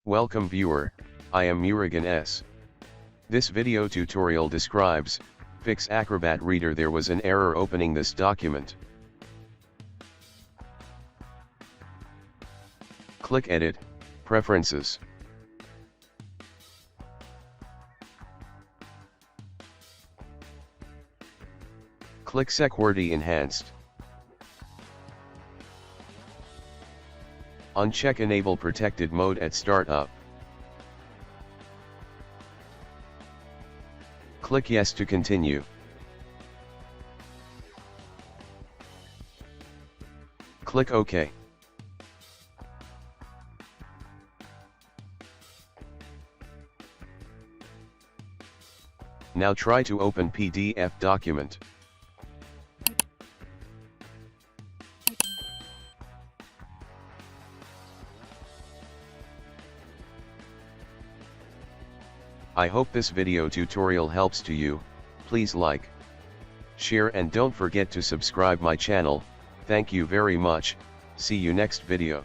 Welcome viewer, I am Murugan S. This video tutorial describes, fix Acrobat Reader. There was an error opening this document. Click Edit, Preferences. Click Security Enhanced. Uncheck Enable Protected Mode at Startup. Click Yes to continue. Click OK. Now try to open PDF document. I hope this video tutorial helps to you. Please like, share and don't forget to subscribe my channel. Thank you very much. See you next video.